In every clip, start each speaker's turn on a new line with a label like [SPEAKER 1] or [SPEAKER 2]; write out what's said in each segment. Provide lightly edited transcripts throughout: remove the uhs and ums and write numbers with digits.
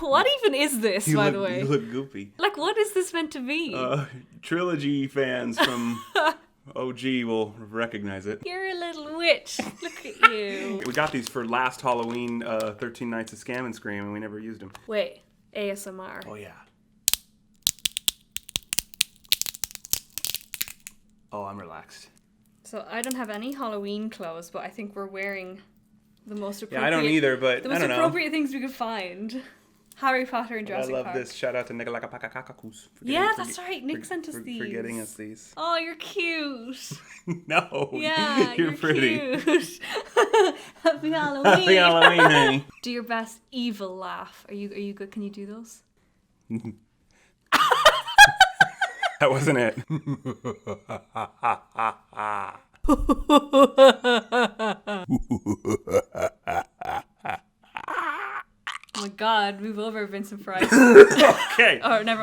[SPEAKER 1] What even is this, by the way?
[SPEAKER 2] You look goopy.
[SPEAKER 1] Like, what is this meant to be?
[SPEAKER 2] Trilogy fans from OG will recognize it.
[SPEAKER 1] You're a little witch. Look at you.
[SPEAKER 2] We got these for last Halloween, 13 Nights of Scam and Scream, and we never used them.
[SPEAKER 1] Wait, ASMR.
[SPEAKER 2] Oh, yeah. Oh, I'm relaxed.
[SPEAKER 1] So I don't have any Halloween clothes, but I think we're wearing the most appropriate...
[SPEAKER 2] Yeah, I don't either, but I don't know.
[SPEAKER 1] The most appropriate things we could find. Harry Potter and Jurassic Park.
[SPEAKER 2] I love this. Shout out to Nicolakapakakakus.
[SPEAKER 1] Yeah, that's right. Nick sent us these.
[SPEAKER 2] For getting us these.
[SPEAKER 1] Oh, you're cute.
[SPEAKER 2] No.
[SPEAKER 1] Yeah, you're
[SPEAKER 2] pretty.
[SPEAKER 1] Cute. Happy Halloween.
[SPEAKER 2] Happy Halloween, honey.
[SPEAKER 1] Do your best evil laugh. Are you good? Can you do those?
[SPEAKER 2] That wasn't it.
[SPEAKER 1] Oh my God, move over, Vincent Price.
[SPEAKER 2] Okay.
[SPEAKER 1] or not.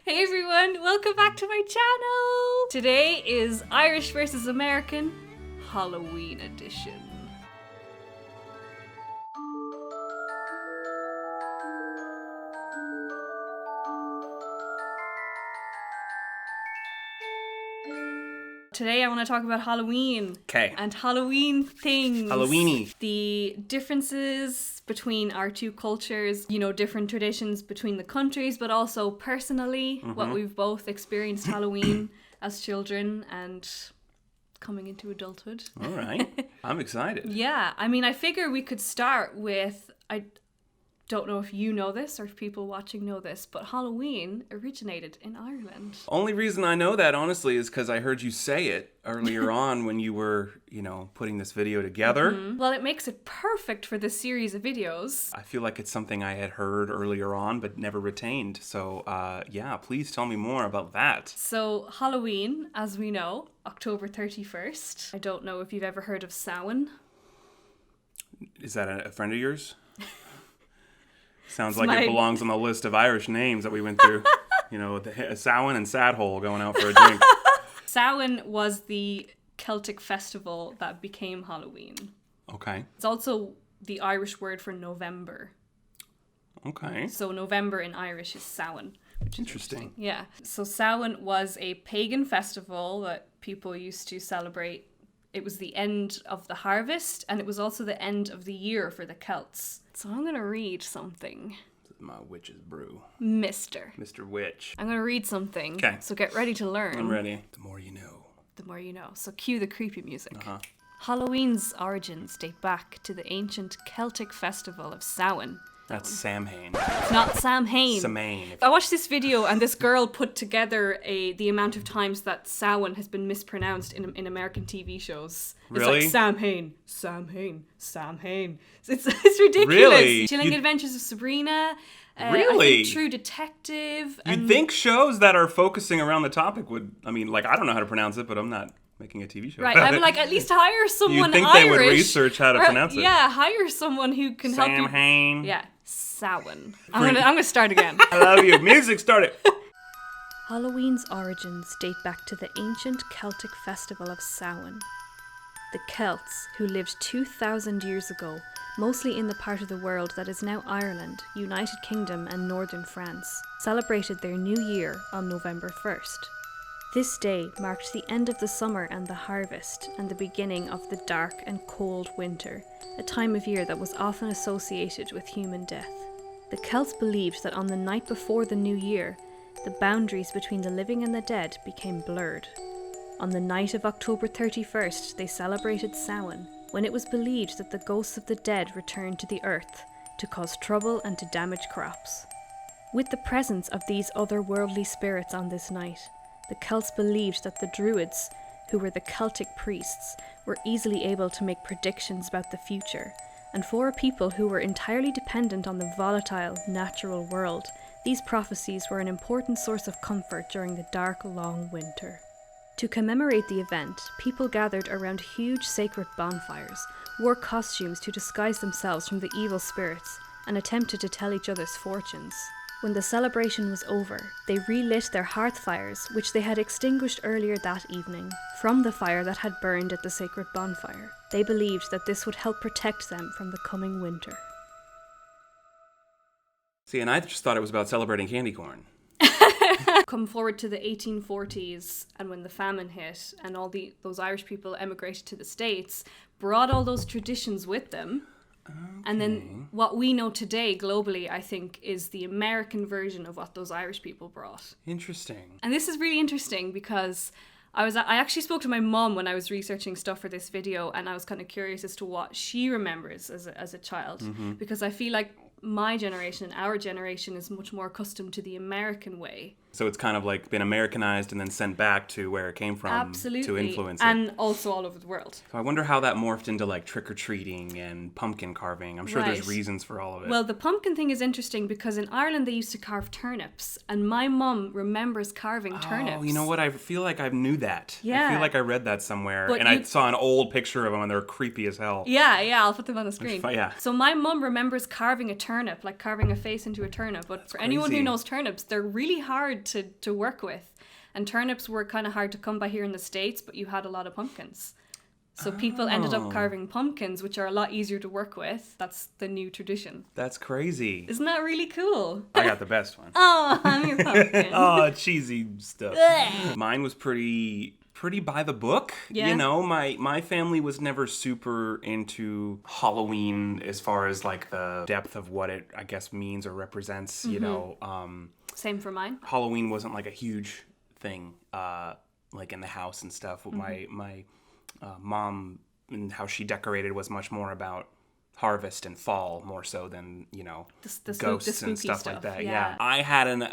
[SPEAKER 1] Hey everyone, welcome back to my channel. Today is Irish versus American Halloween edition. Today I want to talk about Halloween.
[SPEAKER 2] Okay.
[SPEAKER 1] And Halloween things.
[SPEAKER 2] Halloweeny.
[SPEAKER 1] The differences between our two cultures, you know, different traditions between the countries, but also personally, what we've both experienced Halloween as children and coming into adulthood.
[SPEAKER 2] All right. I'm excited.
[SPEAKER 1] Yeah. I mean, I figure we could start with, I don't know if you know this or if people watching know this, but Halloween originated in Ireland.
[SPEAKER 2] Only reason I know that, honestly, is because I heard you say it earlier on when you were, you know, putting this video together.
[SPEAKER 1] Well, it makes it perfect for this series of videos.
[SPEAKER 2] I feel like it's something I had heard earlier on but never retained. So, yeah, please tell me more about that.
[SPEAKER 1] So, Halloween, as we know, October 31st. I don't know if you've ever heard of Samhain.
[SPEAKER 2] Is that a friend of yours? Sounds like it belongs on the list of Irish names that we went through. You know, Samhain and Sadhole going out for a drink.
[SPEAKER 1] Samhain was the Celtic festival that became Halloween.
[SPEAKER 2] Okay.
[SPEAKER 1] It's also the Irish word for November.
[SPEAKER 2] Okay.
[SPEAKER 1] So November in Irish is Samhain, which is
[SPEAKER 2] Interesting.
[SPEAKER 1] Yeah. So Samhain was a pagan festival that people used to celebrate. It was the end of the harvest, and it was also the end of the year for the Celts. So I'm going to read something.
[SPEAKER 2] This is my witch's brew.
[SPEAKER 1] Mr.
[SPEAKER 2] Witch.
[SPEAKER 1] I'm going to read something.
[SPEAKER 2] Okay.
[SPEAKER 1] So get ready to learn.
[SPEAKER 2] I'm ready. The more you know.
[SPEAKER 1] The more you know. So cue the creepy music.
[SPEAKER 2] Uh-huh.
[SPEAKER 1] Halloween's origins date back to the ancient Celtic festival of Samhain.
[SPEAKER 2] That's Samhain.
[SPEAKER 1] It's not Samhain.
[SPEAKER 2] Samhain.
[SPEAKER 1] I watched this video and this girl put together the amount of times that Samhain has been mispronounced in American TV shows.
[SPEAKER 2] Really?
[SPEAKER 1] It's like Samhain, Samhain, Samhain. It's ridiculous.
[SPEAKER 2] Really?
[SPEAKER 1] Chilling Adventures of Sabrina.
[SPEAKER 2] Really?
[SPEAKER 1] I think True Detective.
[SPEAKER 2] You'd think shows that are focusing around the topic would, I mean, like, I don't know how to pronounce it, but I'm not making a TV show.
[SPEAKER 1] Right, I would like at least hire someone
[SPEAKER 2] You'd think
[SPEAKER 1] Irish.
[SPEAKER 2] they would research how to pronounce it.
[SPEAKER 1] Yeah, hire someone who can help you.
[SPEAKER 2] Samhain.
[SPEAKER 1] Yeah, Samhain. I'm gonna start again.
[SPEAKER 2] I love you. Music started.
[SPEAKER 1] Halloween's origins date back to the ancient Celtic festival of Samhain. The Celts, who lived 2,000 years ago, mostly in the part of the world that is now Ireland, United Kingdom and northern France, celebrated their new year on November 1st. This day marked the end of the summer and the harvest, and the beginning of the dark and cold winter, a time of year that was often associated with human death. The Celts believed that on the night before the new year, the boundaries between the living and the dead became blurred. On the night of October 31st, they celebrated Samhain, when it was believed that the ghosts of the dead returned to the earth to cause trouble and to damage crops. With the presence of these otherworldly spirits on this night, the Celts believed that the Druids, who were the Celtic priests, were easily able to make predictions about the future, and for a people who were entirely dependent on the volatile, natural world, these prophecies were an important source of comfort during the dark, long winter. To commemorate the event, people gathered around huge sacred bonfires, wore costumes to disguise themselves from the evil spirits, and attempted to tell each other's fortunes. When the celebration was over, they relit their hearth fires, which they had extinguished earlier that evening, from the fire that had burned at the sacred bonfire. They believed that this would help protect them from the coming winter.
[SPEAKER 2] See, and I just thought it was about celebrating candy corn.
[SPEAKER 1] Come forward to the 1840s, and when the famine hit and those Irish people emigrated to the States, brought all those traditions with them. Okay. And then what we know today globally, I think, is the American version of what those Irish people brought.
[SPEAKER 2] Interesting.
[SPEAKER 1] And this is really interesting because I actually spoke to my mom when I was researching stuff for this video, and I was kind of curious as to what she remembers as a child, because I feel like my generation and our generation is much more accustomed to the American way.
[SPEAKER 2] So it's kind of like been Americanized and then sent back to where it came from.
[SPEAKER 1] Absolutely.
[SPEAKER 2] To influence it.
[SPEAKER 1] And also all over the world.
[SPEAKER 2] So I wonder how that morphed into like trick-or-treating and pumpkin carving. I'm sure there's reasons for all of it.
[SPEAKER 1] Well, the pumpkin thing is interesting because in Ireland they used to carve turnips, and my mum remembers carving turnips.
[SPEAKER 2] Oh, you know what? I feel like I knew that.
[SPEAKER 1] Yeah.
[SPEAKER 2] I feel like I read that somewhere, and I saw an old picture of them and they're creepy as hell.
[SPEAKER 1] Yeah, I'll put them on the screen.
[SPEAKER 2] Yeah.
[SPEAKER 1] So my mum remembers carving a turnip, like carving a face into a turnip, but for anyone who knows turnips, they're really hard to work with. And turnips were kind of hard to come by here in the States, but you had a lot of pumpkins. So people ended up carving pumpkins, which are a lot easier to work with. That's the new tradition.
[SPEAKER 2] That's crazy.
[SPEAKER 1] Isn't that really cool?
[SPEAKER 2] I got the best one.
[SPEAKER 1] Oh, I'm your pumpkin.
[SPEAKER 2] Oh, cheesy stuff. Mine was pretty by the book.
[SPEAKER 1] Yeah.
[SPEAKER 2] You know, my family was never super into Halloween as far as like the depth of what it, I guess, means or represents, you know.
[SPEAKER 1] Same for mine.
[SPEAKER 2] Halloween wasn't like a huge thing, like in the house and stuff. My mom and how she decorated was much more about harvest and fall more so than, you know,
[SPEAKER 1] the
[SPEAKER 2] ghosts and stuff like that. Yeah. I had an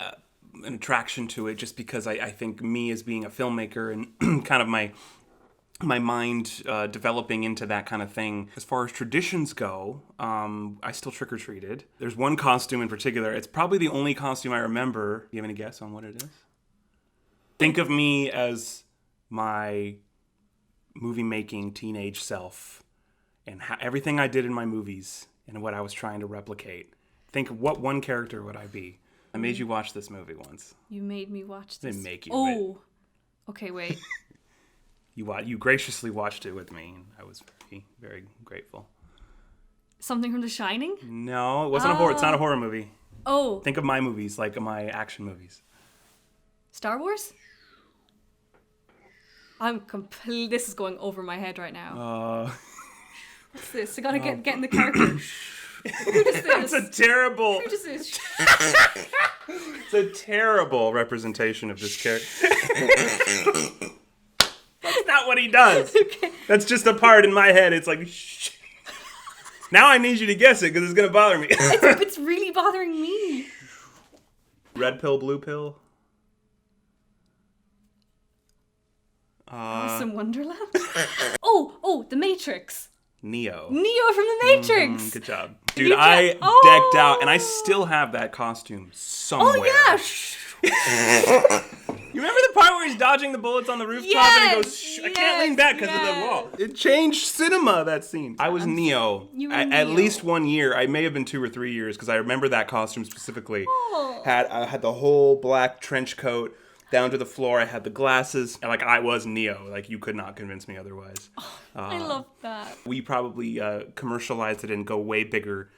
[SPEAKER 2] attraction to it just because I think me as being a filmmaker and kind of my mind developing into that kind of thing. As far as traditions go, I still trick-or-treated. There's one costume in particular. It's probably the only costume I remember. Do you have any guess on what it is? Think of me as my movie-making teenage self and everything I did in my movies and what I was trying to replicate. Think, what one character would I be? I made you watch this movie once.
[SPEAKER 1] You made me watch this?
[SPEAKER 2] I didn't make you.
[SPEAKER 1] Oh. Okay, wait.
[SPEAKER 2] You graciously watched it with me, and I was very, very grateful.
[SPEAKER 1] Something from The Shining?
[SPEAKER 2] No, it wasn't a horror. It's not a horror movie.
[SPEAKER 1] Oh.
[SPEAKER 2] Think of my movies, like my action movies.
[SPEAKER 1] Star Wars? This is going over my head right now. What's this? I gotta get in the character. Who does this?
[SPEAKER 2] It's a terrible.
[SPEAKER 1] Who does this?
[SPEAKER 2] It's a terrible representation of this character. That's not what he does. Okay. That's just a part in my head. It's like, shh. Now I need you to guess it because it's gonna bother me.
[SPEAKER 1] It's really bothering me.
[SPEAKER 2] Red pill, blue pill.
[SPEAKER 1] Alice in Wonderland? Oh, The Matrix.
[SPEAKER 2] Neo
[SPEAKER 1] from The Matrix.
[SPEAKER 2] Good job. Dude, I decked out, and I still have that costume somewhere.
[SPEAKER 1] Oh, yeah.
[SPEAKER 2] You remember the part where he's dodging the bullets on the rooftop and he goes, I can't lean back because of the wall. It changed cinema, that scene. I was Neo.
[SPEAKER 1] You were
[SPEAKER 2] At
[SPEAKER 1] Neo.
[SPEAKER 2] least 1 year. I may have been 2 or 3 years because I remember that costume specifically.
[SPEAKER 1] Oh.
[SPEAKER 2] I had the whole black trench coat down to the floor. I had the glasses. And, I was Neo. You could not convince me otherwise.
[SPEAKER 1] I love that.
[SPEAKER 2] We probably commercialized it and go way bigger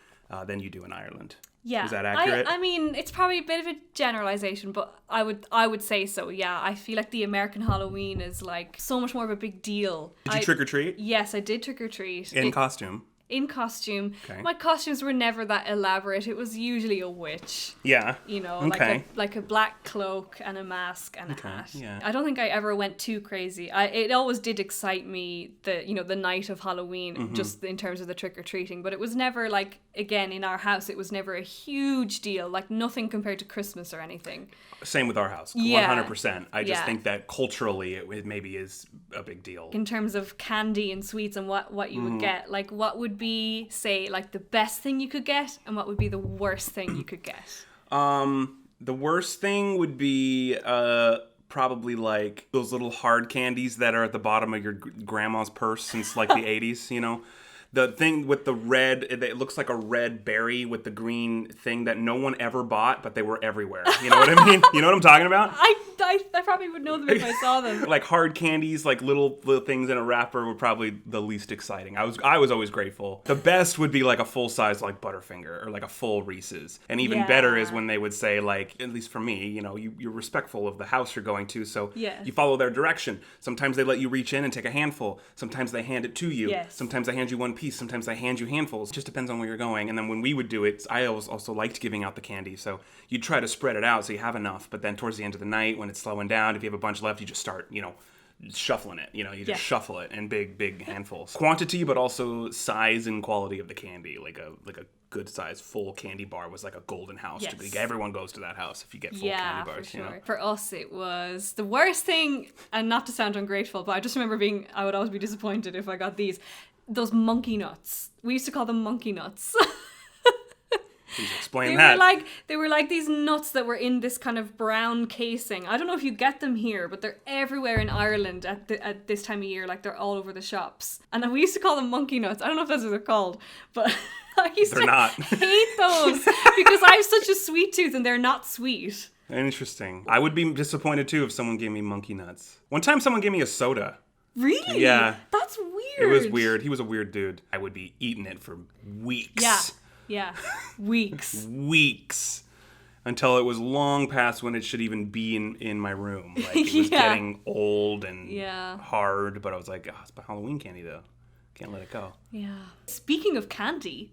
[SPEAKER 2] than you do in Ireland.
[SPEAKER 1] Yeah.
[SPEAKER 2] Is that accurate?
[SPEAKER 1] I mean, it's probably a bit of a generalization, but I would say so, yeah. I feel like the American Halloween is so much more of a big deal.
[SPEAKER 2] Did you trick-or-treat?
[SPEAKER 1] Yes, I did trick-or-treat.
[SPEAKER 2] In costume?
[SPEAKER 1] In costume.
[SPEAKER 2] Okay.
[SPEAKER 1] My costumes were never that elaborate. It was usually a witch.
[SPEAKER 2] Yeah.
[SPEAKER 1] You know,
[SPEAKER 2] okay.
[SPEAKER 1] like a black cloak and a mask and a hat.
[SPEAKER 2] Yeah.
[SPEAKER 1] I don't think I ever went too crazy. It always did excite me, the night of Halloween, just in terms of the trick-or-treating. But it was never again, in our house, it was never a huge deal. Nothing compared to Christmas or anything.
[SPEAKER 2] Same with our house.
[SPEAKER 1] Yeah.
[SPEAKER 2] 100%. I just think that culturally it maybe is a big deal.
[SPEAKER 1] In terms of candy and sweets and what you would get, what would be, say, the best thing you could get, and what would be the worst thing you could get?
[SPEAKER 2] The worst thing would be probably those little hard candies that are at the bottom of your grandma's purse since the 80s, you know? The thing with the red, it looks like a red berry with the green thing that no one ever bought, but they were everywhere. You know what I mean? You know what I'm talking about?
[SPEAKER 1] I probably would know them if I saw them.
[SPEAKER 2] Like hard candies, like little things in a wrapper were probably the least exciting. I was always grateful. The best would be like a full size like Butterfinger or like a full Reese's. And even better is when they would say like, at least for me, you know, you're respectful of the house you're going to, so you follow their direction. Sometimes they let you reach in and take a handful. Sometimes they hand it to you.
[SPEAKER 1] Yes.
[SPEAKER 2] Sometimes they hand you one piece. Sometimes they hand you handfuls. It just depends on where you're going. And then when we would do it, I also liked giving out the candy. So you'd try to spread it out so you have enough. But then towards the end of the night, when it's slowing down, if you have a bunch left, you just start, you know, shuffling it. You know, you just shuffle it in big handfuls. Quantity, but also size and quality of the candy. Like a good size full candy bar was like a golden house.
[SPEAKER 1] Yes.
[SPEAKER 2] Everyone goes to that house if you get full candy bars.
[SPEAKER 1] For sure.
[SPEAKER 2] You know?
[SPEAKER 1] For us, it was the worst thing, and not to sound ungrateful, but I just remember I would always be disappointed if I got those monkey nuts. We used to call them monkey nuts.
[SPEAKER 2] Please explain that.
[SPEAKER 1] They were like these nuts that were in this kind of brown casing. I don't know if you get them here, but they're everywhere in Ireland at this time of year. Like they're all over the shops. And then we used to call them monkey nuts. I don't know if that's what they're called, but I used to hate those because I have such a sweet tooth and they're not sweet.
[SPEAKER 2] Interesting. I would be disappointed too if someone gave me monkey nuts. One time someone gave me a soda.
[SPEAKER 1] Really?
[SPEAKER 2] Yeah.
[SPEAKER 1] That's weird.
[SPEAKER 2] It was weird. He was a weird dude. I would be eating it for weeks.
[SPEAKER 1] Yeah. Weeks.
[SPEAKER 2] Weeks. Until it was long past when it should even be in my room. Like, it was getting old and hard, but I was like, oh, it's Halloween candy, though. Can't let it go.
[SPEAKER 1] Yeah. Speaking of candy.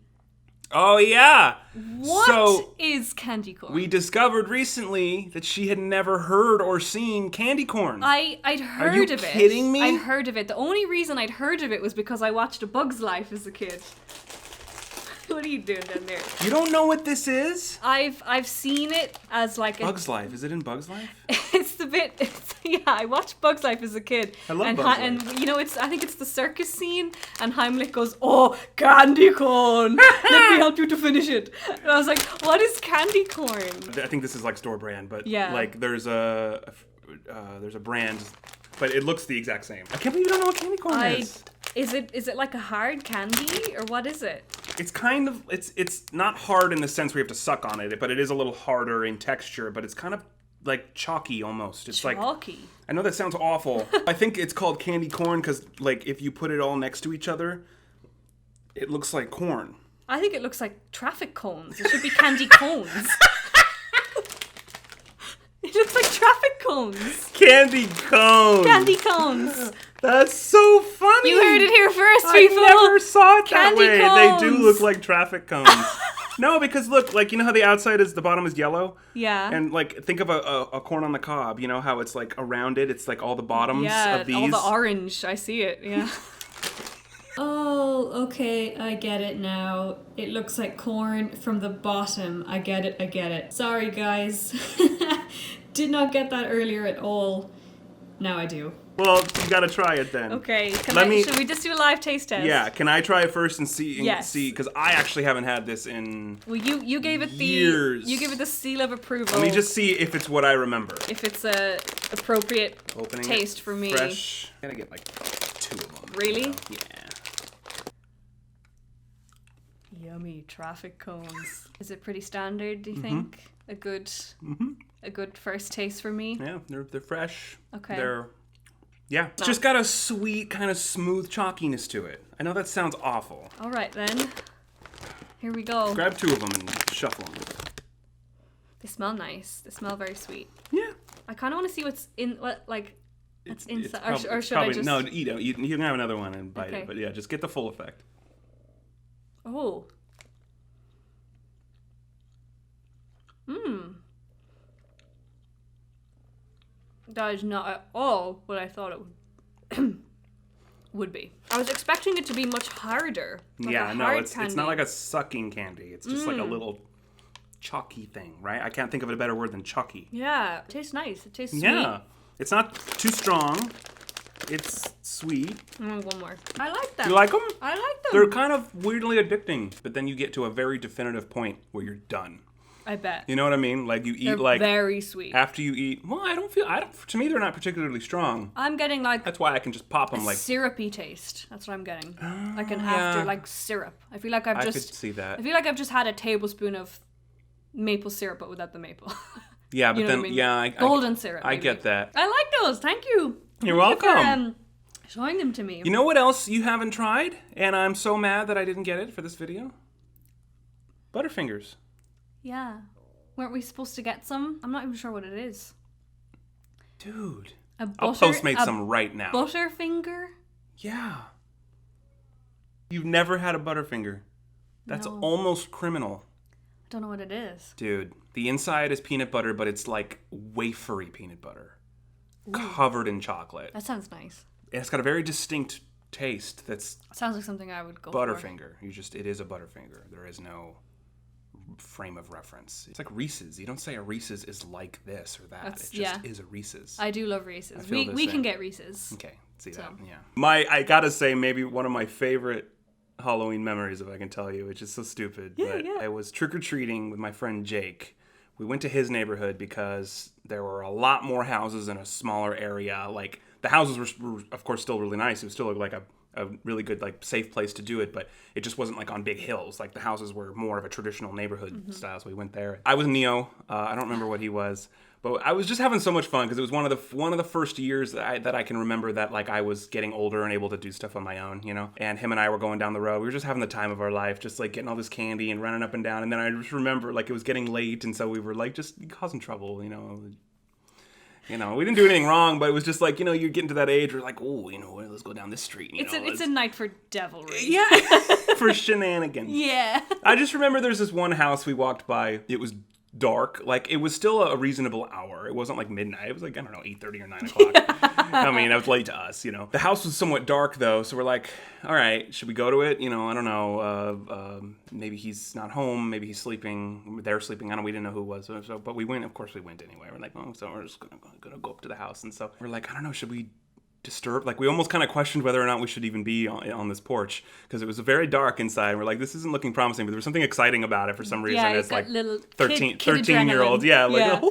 [SPEAKER 2] Oh, yeah.
[SPEAKER 1] What is candy corn?
[SPEAKER 2] We discovered recently that she had never heard or seen candy corn.
[SPEAKER 1] I'd heard of it.
[SPEAKER 2] Are you kidding me?
[SPEAKER 1] I'd heard of it. The only reason I'd heard of it was because I watched A Bug's Life as a kid. What are you doing down there?
[SPEAKER 2] You don't know what this is?
[SPEAKER 1] I've seen it as like
[SPEAKER 2] Bug's Life. Is it in Bug's Life?
[SPEAKER 1] I watched Bug's Life as a kid.
[SPEAKER 2] I love Bug's Life.
[SPEAKER 1] And you know, I think it's the circus scene, and Heimlich goes, "Oh, candy corn! Let me help you to finish it." And I was like, "What is candy corn?"
[SPEAKER 2] I think this is like store brand, but like there's a brand, but it looks the exact same. I can't believe you don't know what candy corn is.
[SPEAKER 1] Is it like a hard candy, or what is it?
[SPEAKER 2] It's kind of, it's not hard in the sense where you have to suck on it, but it is a little harder in texture, but it's kind of like chalky almost. It's
[SPEAKER 1] chalky?
[SPEAKER 2] Like, I know that sounds awful. I think it's called candy corn because like if you put it all next to each other, it looks like corn.
[SPEAKER 1] I think it looks like traffic cones. It should be candy cones. It looks like traffic cones.
[SPEAKER 2] Candy cones.
[SPEAKER 1] Candy cones.
[SPEAKER 2] That's so funny.
[SPEAKER 1] You heard it here first, people.
[SPEAKER 2] I never saw it that way.
[SPEAKER 1] Cones.
[SPEAKER 2] They do look like traffic cones. No, because look, like, you know how the outside is, the bottom is yellow?
[SPEAKER 1] Yeah.
[SPEAKER 2] And, like, think of a corn on the cob. You know how it's, like, around it? It's, like, all the bottoms of these.
[SPEAKER 1] All the orange. I see it, yeah. Oh, okay, I get it now. It looks like corn from the bottom. I get it. Sorry, guys. Did not get that earlier at all. Now I do.
[SPEAKER 2] Well, you gotta try it then.
[SPEAKER 1] Okay, should we just do a live taste test?
[SPEAKER 2] Yeah, can I try it first and see?
[SPEAKER 1] Yes.
[SPEAKER 2] See, because I actually haven't had this in
[SPEAKER 1] Well, you gave it
[SPEAKER 2] years.
[SPEAKER 1] You gave it the seal of approval.
[SPEAKER 2] Let me just see if it's what I remember.
[SPEAKER 1] If it's a appropriate taste for me.
[SPEAKER 2] Fresh. I'm gonna get like 2 of them.
[SPEAKER 1] Really?
[SPEAKER 2] You know? Yeah.
[SPEAKER 1] Yummy traffic cones. Is it pretty standard, do you think? A good first taste for me?
[SPEAKER 2] Yeah, they're fresh.
[SPEAKER 1] Okay.
[SPEAKER 2] It's just got a sweet, kind of smooth chalkiness to it. I know that sounds awful.
[SPEAKER 1] All right, then. Here we go.
[SPEAKER 2] Grab 2 of them and shuffle them.
[SPEAKER 1] They smell nice. They smell very sweet.
[SPEAKER 2] Yeah.
[SPEAKER 1] I kind of want to see what's in, what's inside. Or should
[SPEAKER 2] probably,
[SPEAKER 1] I just...
[SPEAKER 2] No, eat it. You can have another one and bite it. But yeah, just get the full effect.
[SPEAKER 1] Oh. That is not at all what I thought it would be. I was expecting it to be much harder.
[SPEAKER 2] It's not like a sucking candy. It's just like a little chalky thing, right? I can't think of a better word than chalky.
[SPEAKER 1] Yeah, it tastes nice. It tastes sweet.
[SPEAKER 2] Yeah, it's not too strong. It's sweet.
[SPEAKER 1] One more. I like them.
[SPEAKER 2] You like them?
[SPEAKER 1] I like them.
[SPEAKER 2] They're kind of weirdly addicting, but then you get to a very definitive point where you're done.
[SPEAKER 1] I bet.
[SPEAKER 2] You know what I mean? Like you eat
[SPEAKER 1] They're
[SPEAKER 2] like
[SPEAKER 1] very sweet.
[SPEAKER 2] after you eat. Well, I don't. To me, they're not particularly strong.
[SPEAKER 1] I'm getting like
[SPEAKER 2] That's why I can just pop them like
[SPEAKER 1] syrupy taste. That's what I'm getting. Like an
[SPEAKER 2] yeah.
[SPEAKER 1] after like syrup. I feel like
[SPEAKER 2] I could see that.
[SPEAKER 1] I feel like I've just had a tablespoon of maple syrup, but without the maple.
[SPEAKER 2] Yeah, but
[SPEAKER 1] you know
[SPEAKER 2] then
[SPEAKER 1] what I mean?
[SPEAKER 2] yeah,
[SPEAKER 1] golden syrup.
[SPEAKER 2] I
[SPEAKER 1] maybe.
[SPEAKER 2] get that.
[SPEAKER 1] I like those. Thank you.
[SPEAKER 2] You're welcome.
[SPEAKER 1] For, showing them to me.
[SPEAKER 2] You know what else you haven't tried? And I'm so mad that I didn't get it for this video. Butterfingers.
[SPEAKER 1] Yeah. Weren't we supposed to get some? I'm not even sure what it is.
[SPEAKER 2] Dude.
[SPEAKER 1] I'll
[SPEAKER 2] Postmate some right now.
[SPEAKER 1] Butterfinger?
[SPEAKER 2] Yeah. You've never had a Butterfinger. That's
[SPEAKER 1] No.
[SPEAKER 2] almost criminal.
[SPEAKER 1] I don't know what it is.
[SPEAKER 2] Dude, the inside is peanut butter, but it's like wafery peanut butter. Ooh. Covered in chocolate.
[SPEAKER 1] That sounds nice.
[SPEAKER 2] And it's got a very distinct taste that's
[SPEAKER 1] sounds like something I would go
[SPEAKER 2] Butterfinger. For. It is a Butterfinger. There is no frame of reference. It's like Reese's. You don't say a Reese's is like this or that. It just is a Reese's.
[SPEAKER 1] I do love Reese's. We can get Reese's.
[SPEAKER 2] Okay, see that. Yeah. I gotta say, maybe one of my favorite Halloween memories, if I can tell you, which is so stupid.
[SPEAKER 1] Yeah.
[SPEAKER 2] I was trick-or-treating with my friend Jake. We went to his neighborhood because there were a lot more houses in a smaller area. Like, the houses were of course, still really nice. It was still like a really good, like, safe place to do it, but it just wasn't, like, on big hills. Like, the houses were more of a traditional neighborhood style, so we went there. I was Neo. I don't remember what he was. But I was just having so much fun because it was one of the first years that I can remember that, like, I was getting older and able to do stuff on my own, you know? And him and I were going down the road. We were just having the time of our life, just, like, getting all this candy and running up and down. And then I just remember, like, it was getting late, and so we were, like, just causing trouble, you know? You know, we didn't do anything wrong, but it was just like, you know, you're getting to that age where like, oh, you know, let's go down this street.
[SPEAKER 1] It's a night for devilry.
[SPEAKER 2] Yeah, for shenanigans.
[SPEAKER 1] Yeah.
[SPEAKER 2] I just remember there's this one house we walked by. It was dark. Like, it was still a reasonable hour. It wasn't like midnight. It was like, I don't know, 8:30 or 9 o'clock. I mean, that was late to us, you know. The house was somewhat dark, though, so we're like, all right, should we go to it? You know, I don't know. Maybe he's not home. Maybe he's sleeping. They're sleeping. We didn't know who it was. So, but we went. Of course, we went anyway. We're like, oh, so we're just gonna go up to the house. And so we're like, I don't know, should we disturb? Like, we almost kind of questioned whether or not we should even be on this porch because it was very dark inside. And we're like, this isn't looking promising, but there was something exciting about it for some reason.
[SPEAKER 1] Yeah,
[SPEAKER 2] it's like
[SPEAKER 1] little
[SPEAKER 2] 13-year-olds. Yeah, like,
[SPEAKER 1] yeah.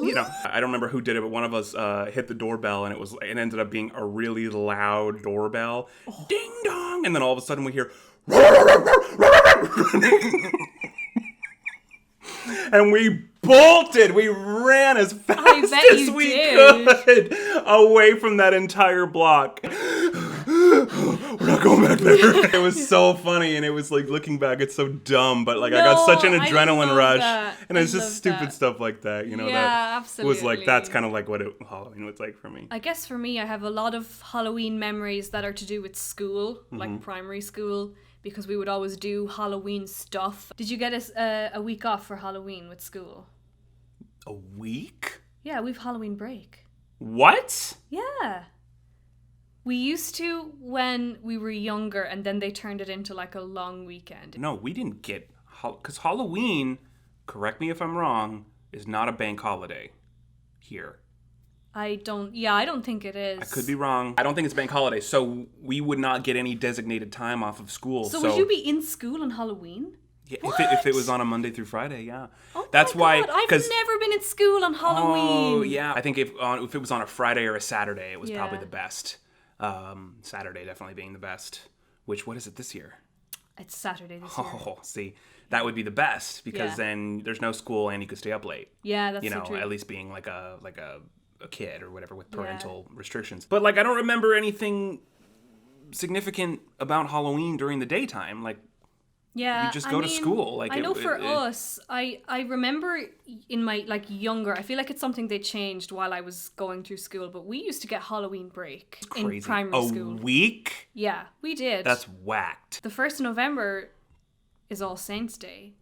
[SPEAKER 2] You know, I don't remember who did it, but one of us hit the doorbell, and it ended up being a really loud doorbell. Oh. Ding dong! And then all of a sudden we hear, and we bolted. We ran as fast as we could away from that entire block. We're not going back there. It was so funny, and it was like, looking back, it's so dumb, but like, I got such an adrenaline rush, and it's just stupid stuff like that, you know.
[SPEAKER 1] Yeah,
[SPEAKER 2] that
[SPEAKER 1] absolutely.
[SPEAKER 2] was like, that's kind of like what Halloween was like for me.
[SPEAKER 1] I guess for me, I have a lot of Halloween memories that are to do with school, like primary school, because we would always do Halloween stuff. Did you get a week off for Halloween with school?
[SPEAKER 2] A week?
[SPEAKER 1] Yeah, we've Halloween break.
[SPEAKER 2] What?
[SPEAKER 1] Yeah. We used to when we were younger, and then they turned it into like a long weekend.
[SPEAKER 2] No, we didn't get... Because Halloween, correct me if I'm wrong, is not a bank holiday here.
[SPEAKER 1] I don't think it is.
[SPEAKER 2] I could be wrong. I don't think it's bank holiday, so we would not get any designated time off of school.
[SPEAKER 1] So would you be in school on Halloween?
[SPEAKER 2] Yeah, if it was on a Monday through Friday, yeah.
[SPEAKER 1] Oh
[SPEAKER 2] that's
[SPEAKER 1] my God,
[SPEAKER 2] why.
[SPEAKER 1] I've never been in school on Halloween.
[SPEAKER 2] Oh yeah, I think if it was on a Friday or a Saturday, it was probably the best. Saturday definitely being the best. What is it this year?
[SPEAKER 1] It's Saturday this year.
[SPEAKER 2] Oh, see, that would be the best because then there's no school and you could stay up late.
[SPEAKER 1] Yeah, that's
[SPEAKER 2] so
[SPEAKER 1] true.
[SPEAKER 2] You know, at least being like a kid or whatever with parental restrictions. But like, I don't remember anything significant about Halloween during the daytime. Like,
[SPEAKER 1] yeah,
[SPEAKER 2] you just go to school. Like,
[SPEAKER 1] I know for us, I remember in my like younger, I feel like it's something they changed while I was going through school, but we used to get Halloween break in primary school.
[SPEAKER 2] A week?
[SPEAKER 1] Yeah, we did.
[SPEAKER 2] That's whacked.
[SPEAKER 1] The 1st of November is All Saints Day,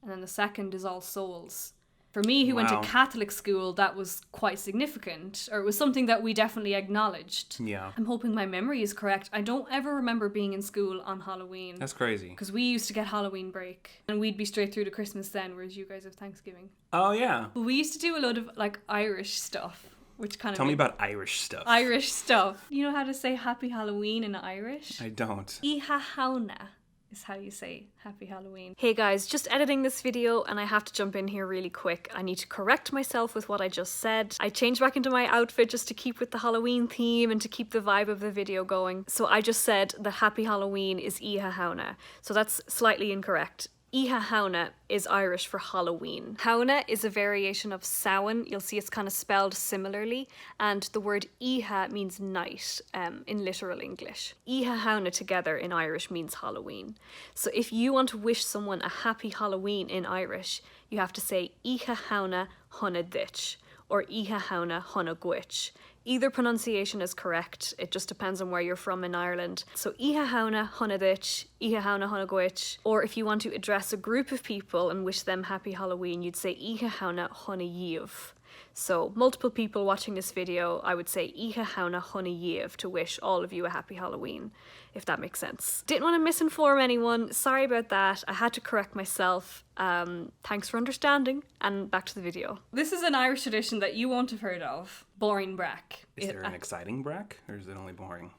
[SPEAKER 1] and then the 2nd is All Souls. For me, who went to Catholic school, that was quite significant, or it was something that we definitely acknowledged.
[SPEAKER 2] Yeah.
[SPEAKER 1] I'm hoping my memory is correct. I don't ever remember being in school on Halloween.
[SPEAKER 2] That's crazy.
[SPEAKER 1] Because we used to get Halloween break, and we'd be straight through to Christmas then, whereas you guys have Thanksgiving.
[SPEAKER 2] Oh, yeah.
[SPEAKER 1] But we used to do a lot of, like, Irish stuff, which kind of...
[SPEAKER 2] Tell me about Irish stuff.
[SPEAKER 1] Irish stuff. You know how to say Happy Halloween in Irish?
[SPEAKER 2] I don't.
[SPEAKER 1] Oíche Shona is how you say Happy Halloween. Hey guys, just editing this video and I have to jump in here really quick. I need to correct myself with what I just said. I changed back into my outfit just to keep with the Halloween theme and to keep the vibe of the video going. So I just said that Happy Halloween is Shamhna. So that's slightly incorrect. Shamhna is Irish for Halloween. Hauna is a variation of Samhain. You'll see it's kind of spelled similarly. And the word Oíche means night in literal English. Shamhna together in Irish means Halloween. So if you want to wish someone a happy Halloween in Irish, you have to say Shamhna Honna Dich or Shamhna Honna Gwich. Either pronunciation is correct, it just depends on where you're from in Ireland. So Shamhna Honna Dich, Shamhna Honna Gwich, or if you want to address a group of people and wish them happy Halloween, you'd say Shamhna Honna Dhaoibh. So multiple people watching this video, I would say Shamhna Honna Dhaoibh to wish all of you a happy Halloween, if that makes sense. Didn't want to misinform anyone, sorry about that, I had to correct myself. Thanks for understanding, and back to the video. This is an Irish tradition that you won't have heard of. Barmbrack.
[SPEAKER 2] Is there an exciting brack, or is it only boring?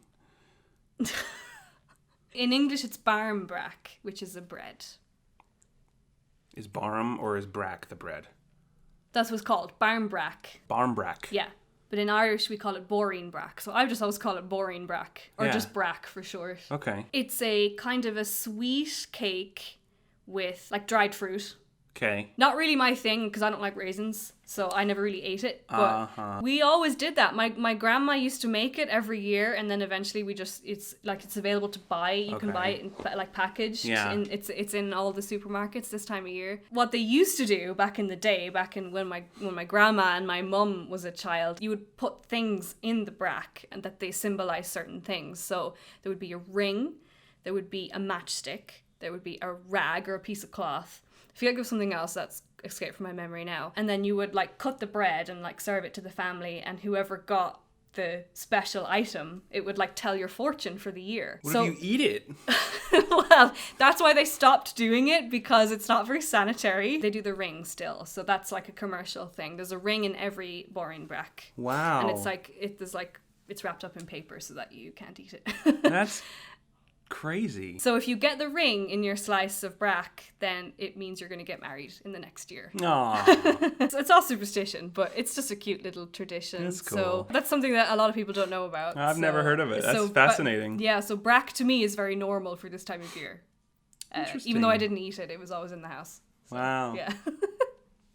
[SPEAKER 1] In English it's Barmbrack, which is a bread.
[SPEAKER 2] Is barm or is brack the bread?
[SPEAKER 1] That's what's called, Barmbrack.
[SPEAKER 2] Barmbrack.
[SPEAKER 1] Yeah, but in Irish we call it Boreenbrack, so I just always call it Boreenbrack, or just brack for short.
[SPEAKER 2] Okay.
[SPEAKER 1] It's a kind of a sweet cake with like dried fruit.
[SPEAKER 2] Okay.
[SPEAKER 1] Not really my thing because I don't like raisins, so I never really ate it. But we always did that. My grandma used to make it every year, and then eventually it's available to buy. You can buy it in, like packaged.
[SPEAKER 2] Yeah.
[SPEAKER 1] It's in all the supermarkets this time of year. What they used to do back in the day, when my grandma and my mum was a child, you would put things in the brack and that they symbolize certain things. So there would be a ring, there would be a matchstick, there would be a rag or a piece of cloth. I feel like there's something else that's escaped from my memory now. And then you would like cut the bread and like serve it to the family, and whoever got the special item, it would like tell your fortune for the year.
[SPEAKER 2] What if you eat it?
[SPEAKER 1] Well, that's why they stopped doing it, because it's not very sanitary. They do the ring still, so that's like a commercial thing. There's a ring in every Boreenbrack.
[SPEAKER 2] Wow.
[SPEAKER 1] And it's wrapped up in paper so that you can't eat it.
[SPEAKER 2] That's crazy.
[SPEAKER 1] So if you get the ring in your slice of brack, then it means you're going to get married in the next year.
[SPEAKER 2] Aww.
[SPEAKER 1] So it's all superstition, but it's just a cute little tradition.
[SPEAKER 2] That's cool.
[SPEAKER 1] So that's something that a lot of people don't know about.
[SPEAKER 2] I've never heard of it. That's fascinating.
[SPEAKER 1] So brack to me is very normal for this time of year.
[SPEAKER 2] Interesting.
[SPEAKER 1] Even though I didn't eat it, it was always in the house. So,
[SPEAKER 2] wow.
[SPEAKER 1] Yeah.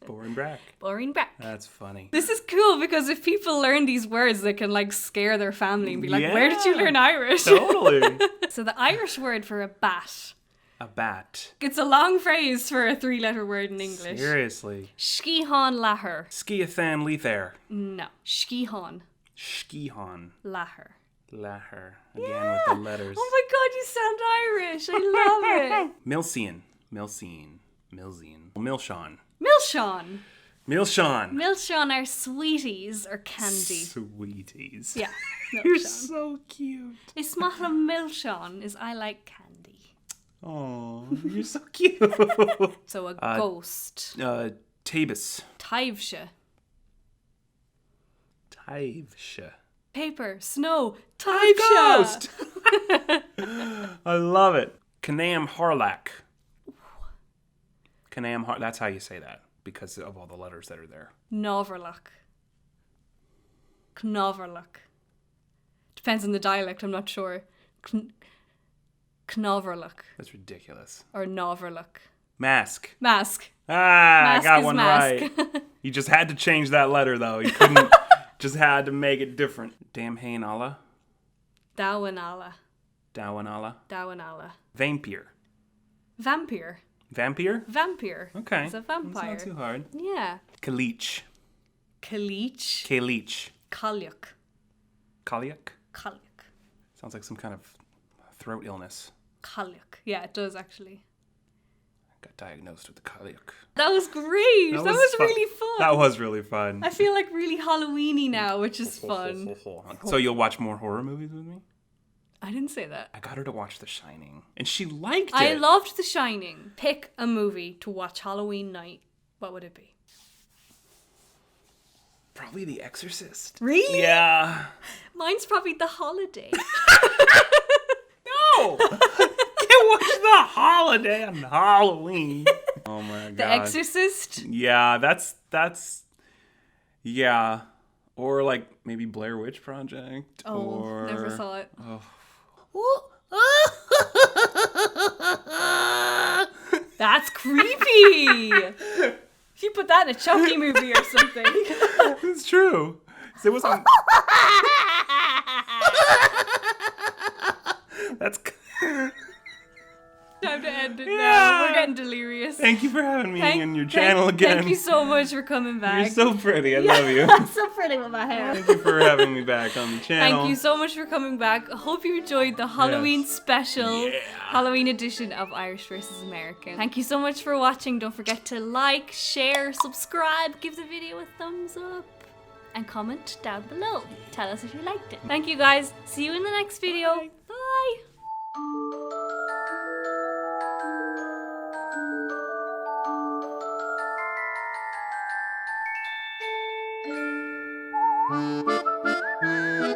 [SPEAKER 2] Boreenbrack.
[SPEAKER 1] Boreenbrack.
[SPEAKER 2] That's funny.
[SPEAKER 1] This is cool because if people learn these words, they can like scare their family and be like, where did you learn Irish?
[SPEAKER 2] Totally.
[SPEAKER 1] So the Irish word for a bat.
[SPEAKER 2] A bat.
[SPEAKER 1] It's a long phrase for a 3-letter word in English.
[SPEAKER 2] Seriously.
[SPEAKER 1] Scihan Lahar.
[SPEAKER 2] Skiathan Lethair.
[SPEAKER 1] No. Scihan.
[SPEAKER 2] Scihan.
[SPEAKER 1] Lahar.
[SPEAKER 2] Lahar. Again with the letters.
[SPEAKER 1] Oh my god, you sound Irish. I love it.
[SPEAKER 2] Milsian. Milsian. Milsian. Milshawn.
[SPEAKER 1] Milshawn.
[SPEAKER 2] Milshawn.
[SPEAKER 1] Milshawn are sweeties or candy.
[SPEAKER 2] Sweeties.
[SPEAKER 1] Yeah.
[SPEAKER 2] You're so cute.
[SPEAKER 1] Ismachla Milshawn is I like candy.
[SPEAKER 2] Oh, you're so cute.
[SPEAKER 1] So a ghost.
[SPEAKER 2] Tabus.
[SPEAKER 1] Taibhse.
[SPEAKER 2] Taibhse.
[SPEAKER 1] Paper. Snow.
[SPEAKER 2] Taibhse. Ghost. I llove it. Canam Harlach. That's how you say that, because of all the letters that are there.
[SPEAKER 1] Knoverloch. Knoverloch. Depends on the dialect, I'm not sure. Knoverloch.
[SPEAKER 2] That's ridiculous.
[SPEAKER 1] Or Noverloch.
[SPEAKER 2] Mask.
[SPEAKER 1] Mask.
[SPEAKER 2] I got one
[SPEAKER 1] mask.
[SPEAKER 2] right. You just had to change that letter, though. You couldn't, just had to make it different. Damhain Allah.
[SPEAKER 1] Dhaoibh.
[SPEAKER 2] Dhaoibh. Vampire.
[SPEAKER 1] Vampire.
[SPEAKER 2] Vampire?
[SPEAKER 1] Vampire.
[SPEAKER 2] Okay.
[SPEAKER 1] It's a vampire.
[SPEAKER 2] That's not too hard.
[SPEAKER 1] Yeah.
[SPEAKER 2] Caliche.
[SPEAKER 1] Caliche.
[SPEAKER 2] Caliche.
[SPEAKER 1] Cailleach.
[SPEAKER 2] Cailleach?
[SPEAKER 1] Cailleach.
[SPEAKER 2] Sounds like some kind of throat illness.
[SPEAKER 1] Cailleach. Yeah, it does actually.
[SPEAKER 2] I got diagnosed with the cailleach.
[SPEAKER 1] That was great. That was really fun.
[SPEAKER 2] That was really fun.
[SPEAKER 1] I feel like really Halloweeny now, which is fun.
[SPEAKER 2] So you'll watch more horror movies with me?
[SPEAKER 1] I didn't say that.
[SPEAKER 2] I got her to watch The Shining, and she liked it.
[SPEAKER 1] I loved The Shining. Pick a movie to watch Halloween night. What would it be?
[SPEAKER 2] Probably The Exorcist.
[SPEAKER 1] Really?
[SPEAKER 2] Yeah.
[SPEAKER 1] Mine's probably The Holiday.
[SPEAKER 2] No! Can't watch The holiday on Halloween. Oh my god.
[SPEAKER 1] The Exorcist?
[SPEAKER 2] Yeah, that's yeah. Or like maybe Blair Witch Project.
[SPEAKER 1] Oh,
[SPEAKER 2] or...
[SPEAKER 1] never saw it.
[SPEAKER 2] Oh.
[SPEAKER 1] That's creepy. If you put that in a Chucky movie or something.
[SPEAKER 2] It's true. It wasn't. That's.
[SPEAKER 1] Time to end it now. We're getting delirious.
[SPEAKER 2] Thank you for having me on your channel again.
[SPEAKER 1] Thank you so much for coming back.
[SPEAKER 2] You're so pretty. I love you.
[SPEAKER 1] I'm so pretty with my hair.
[SPEAKER 2] Thank you for having me back on the channel.
[SPEAKER 1] Thank you so much for coming back. I hope you enjoyed the Halloween special, Halloween edition of Irish versus American. Thank you so much for watching. Don't forget to like, share, subscribe, give the video a thumbs up, and comment down below. Tell us if you liked it. Thank you guys. See you in the next video. Bye.
[SPEAKER 2] Bye.